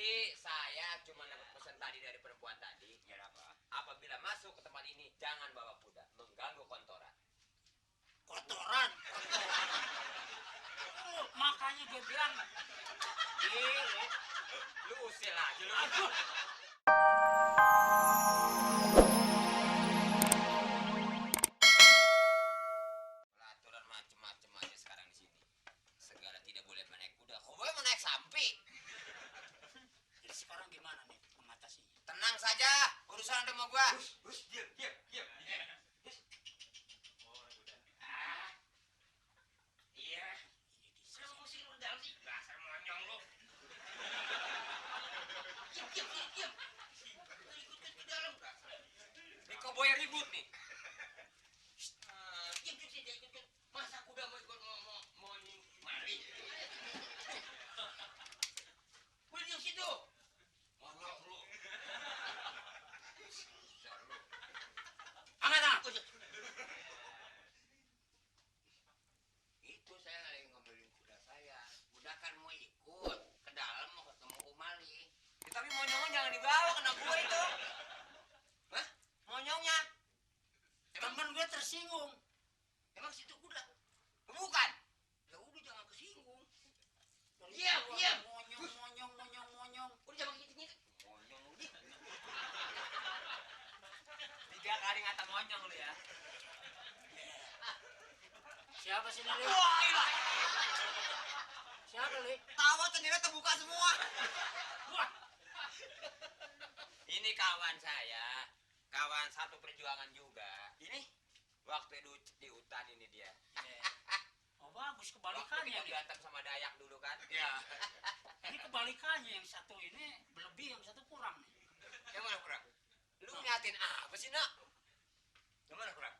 Jadi saya cuma dapat pesan tadi dari perempuan tadi. Ya apa? Apabila masuk ke tempat ini jangan bawa kuda, mengganggu kontoran. Kotoran. Makanya dia bilang. Gile, lu usil aja lu. Aduh. Peraturan macem-macem aja sekarang di sini. Segala tidak boleh naik kuda. Kok boleh naik sampi? Jadi sekarang gimana nih mengatasinya? Tenang saja, urusan ada sama gua. Diam. Iya. Kamu sih udah sih, dasar monyong lu. Diam. Ikut ke dalam. Ini koboi ribut nih. Diam sih, ikut. Masa kuda mau ikut mau mari? Kuda di situ. Monyong lu. Angkat tangan. Itu saya lagi ngomelin kuda saya. Kuda kan mau ikut ke dalam mau ketemu Umali. Ya, tapi monyongnya jangan dibawa kena gua itu. Hah? Monyongnya? Temen gue tersinggung. Emang situ kuda? Bukan. Ya udah jangan kesinggung. Diam. Monyong. Udah jangan gitu. Monyong udah. 3 kali ngata monyong lu ya. Siapa sih ini? Wah, ilah. Siapa li? Tawa ternyata terbuka semua. Wah. Ini kawan saya, kawan satu perjuangan juga. Ini waktu di hutan ini dia. Oh bagus, Waktu kebalikannya kita nih. berantem sama Dayak dulu kan? Ya. Ini kebalikannya, yang satu ini berlebih, yang satu kurang nih. Yang mana kurang? Lu ngeliatin apa sih nak? Yang mana kurang?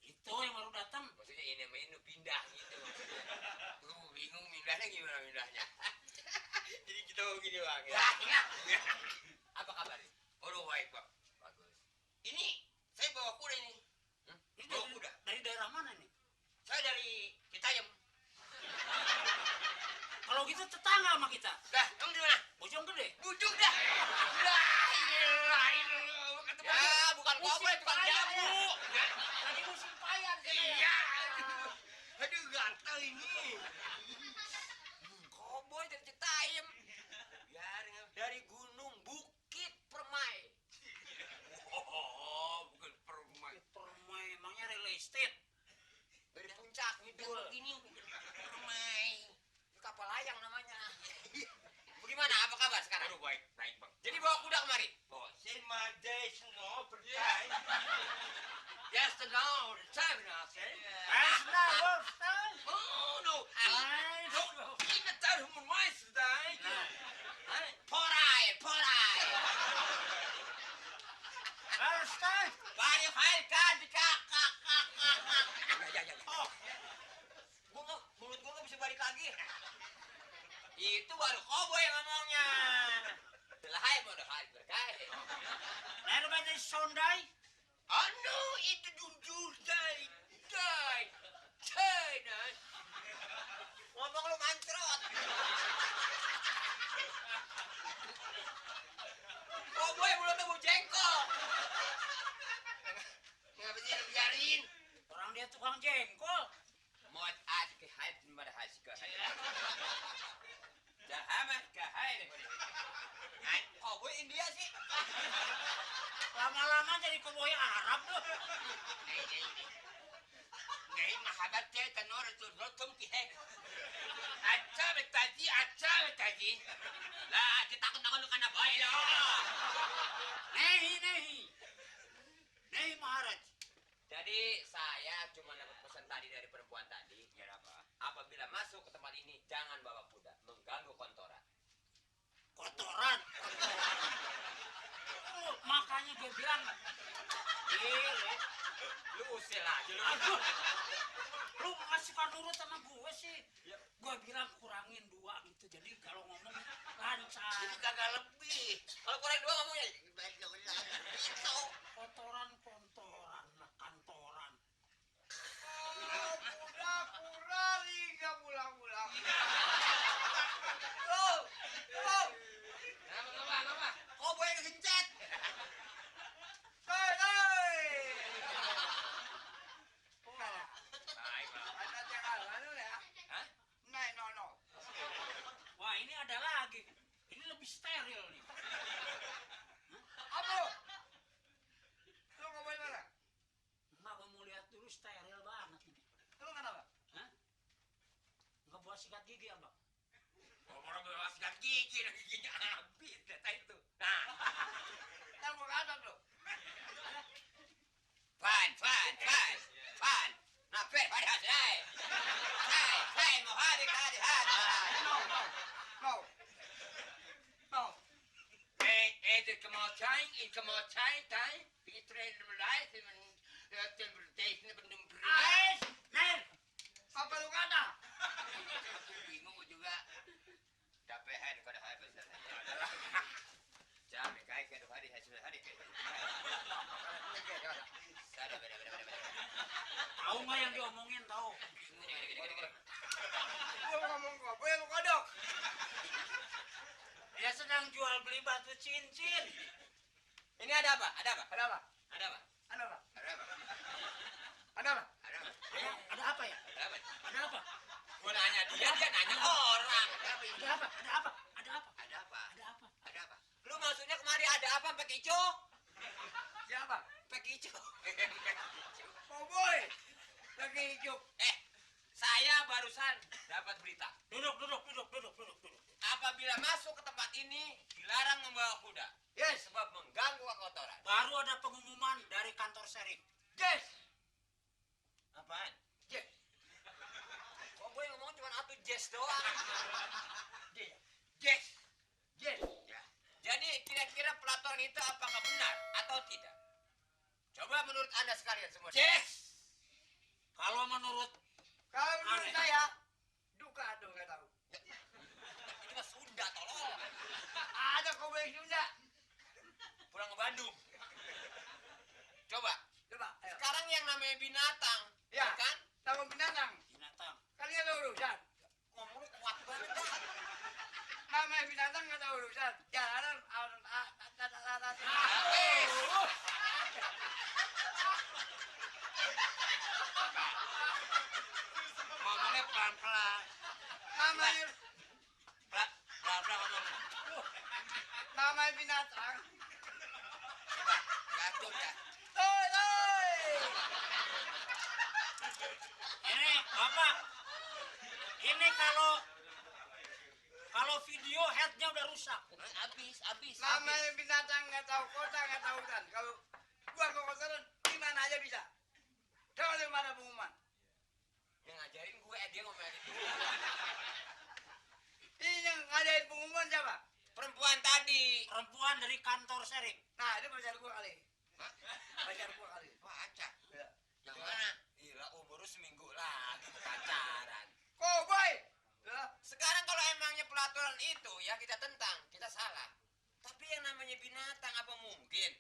Itu yang baru datang. Maksudnya ini sama ini pindah gitu. Lu bingung pindahnya gimana pindahnya? Jadi kita mau gini bang ya? Apa kabar? Oh baik bang. Bagus. Ini saya bawa kuda ini. Ini Bawa kuda. dari daerah mana nih? Saya dari Citayam. Kalau gitu tetangga sama kita. Dah, kamu di mana? Bojong Gede. Bujuk dah. Ya, bukan koboi, bukan jamu. Lagi musim payah. Iya. Aduh, gatal ini. Koboi dari Citayam. Dari Gunung Bukit Permai. Oh, bukan Permai. Permai, emangnya real estate. Dari puncak ngidul. Ini Permai. Ini kapal layang namanya. Bagaimana? Apa kabar sekarang? Aduh, baik bang. Jadi bawa kuda kemari? Bawa. Yes, no, time now, say. Oh, no. No, kita tahu memais today. Porai. Banyak hal kan di kakak. Ya. Oh, mulut gua nggak bisa balik lagi. Itu baru koboi yang ngomongnya. Lahai mau dah berkait. Lalu banyak sondai. Anu itu jujur dai. Nah. Ngomong lu mancrot. Koboi mulutnya bau jengkol. Ngapa sih biarin? Orang dia tukang jengkol. Mod at ke haid pada hasil ke haid. Dah amat ke haid. Koboi India sih. Lama-lama jadi koboi Arab tuh. Ngai mahabat saya tenor itu rotum ki hek. Acha betaji. Lah, ditakut-takut lu kana bae lo. Nehi Maharaj. Jadi saya cuma dapat pesan tadi dari perempuan tadi. Ya apa? Apabila masuk ke tempat ini jangan bawa kuda, mengganggu kontoran. Kotoran. Makanya dia bilang. Gile, lu usil aja lu. Aduh. Lu ngasih nurut sama gue sih. Gue bilang kurangin 2 gitu. Jadi kalau ngomong lancar. Ini kagak lebih. Kalau kurang 2 ngomongnya itu. Kotoran, kantoran. Pura-pura liga pulang-pulang. Kenapa sikat gigi abang. Orang bawa sikat gigi, giginya habis, data itu. Nah, tahu kata tuh. Fan. Nah, Fai hasai. Fai mau hari. No. Itu kemauan, time. Di train life, temperature, Ais, Nen. apa lu kata? Aku bingung juga. Dapehan kada habis. Jangan kayak kada hari. Tahu nggak yang diomongin tahu? Lu ngomong apa ya lu kodok? Dia sedang jual beli batu cincin. Ini ada apa? Ada apa? Ada apa ya? Ada apa? Gua nanya dia nanya orang. Ada apa? Lu maksudnya kemari ada apa Pak Ijo? Siapa? Pak Ijo. Oh boy. Pak Ijo. Saya barusan dapat berita. Duduk. Apabila masuk ke tempat ini dilarang membawa kuda. Yes, sebab mengganggu kotoran. Baru ada pengumuman dari kantor serif. Yes. Apaan? Yes. Kok gue ngomong cuma atu yes doang. Yes. Ya. Jadi kira-kira pelaturan itu apakah benar atau tidak? Coba menurut Anda sekalian semua. Yes. Kalau menurut Saya duka dong nggak tahu. Itu mah Sunda tolong. Ada kau boleh Sunda. Pulang ke Bandung. Coba. Ayo. Sekarang yang namanya binatang, ya kan? Tahu binatang. Kalian tahu urusan. Ngomong kuat banget dah. Namanya binatang nggak tahu urusan. Jalanan ngomongnya pelan-pelan. Namanya pelan-pelan ngomongnya. Namanya binatang. Coba, jatuh ya. ini Bapak, ini kalau video headnya udah rusak. Habis. Namanya binatang nggak tahu kota nggak tahu hutan. Kalau gua ke kotoran di mana aja bisa. Coba di mana pengumuman? Yang ngajarin gue dia ngomong gitu. Ini yang ngadain pengumuman siapa? Perempuan tadi. Perempuan dari kantor serif. Nah, itu pacar gua kali. Wah, acak. Ya. Yang mana? Gila, umur seminggu lagi pacaran. Oh, boy. Sekarang kalau emangnya pelaturan itu ya kita tentang, kita salah. Tapi yang namanya binatang apa mungkin?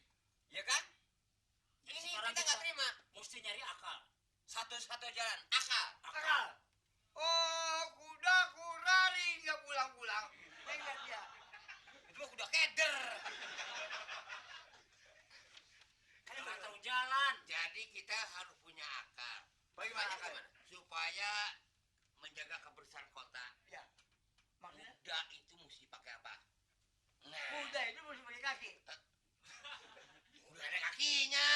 Ya kan? Ini Sekarang kita nggak terima. Mesti nyari akal. Satu-satu jalan, akal. Oh, kuda kurari nggak pulang-pulang. Enggak dia. Itu mah kuda keder. Kan nggak tahu jalan. Jadi kita harus punya akal. Bagaimana akal? Supaya menjaga kebersihan kota. Ya. Maksudnya? Kuda itu mesti pakai apa? Nah. Kuda itu mesti pakai kaki. Udah ada kakinya.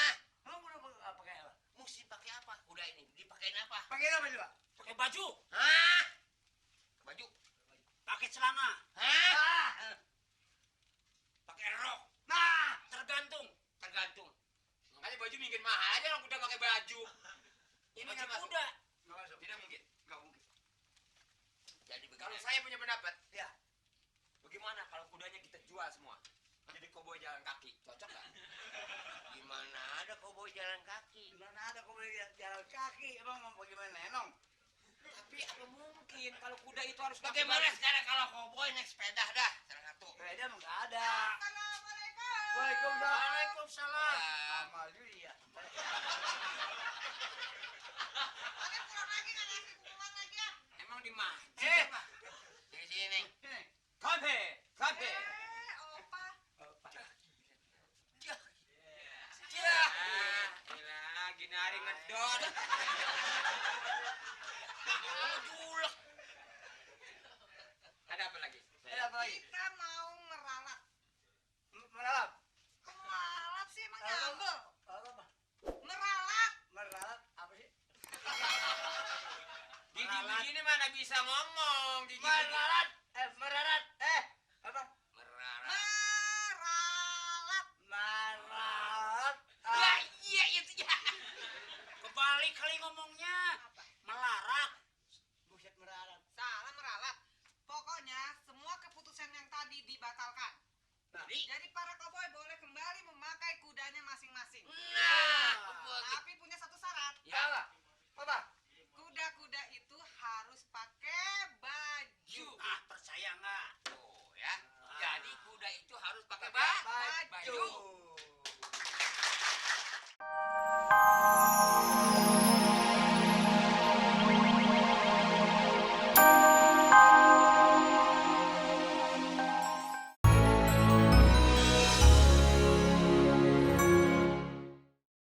Mau kuda pakai apa? Mesti pakai apa? Kuda ini dipakein apa? Pakai apa juga? Pakai baju. Hah? Baju? Pakai celana. Hah? Pakai rok. Nah, Tergantung. Makanya baju mungkin mahal aja orang kuda pakai baju. Ini kan kuda. Tidak mungkin. Jadi begini. Kalau saya punya pendapat, ya. Bagaimana kalau kudanya kita jual semua? Jadi koboi jalan kaki, cocok nggak? Gimana ada koboi jalan kaki? Emang mau bagaimana, Enong? Tapi apa mungkin kalau kuda itu harus bagaimana sekarang kalau koboi naik sepeda dah? Salah satu. Sepeda emang nggak ada. Waalaikumsalam. Amal ya. Emang di mana? Di sini. Kafe. Gila, gini hari ngedon.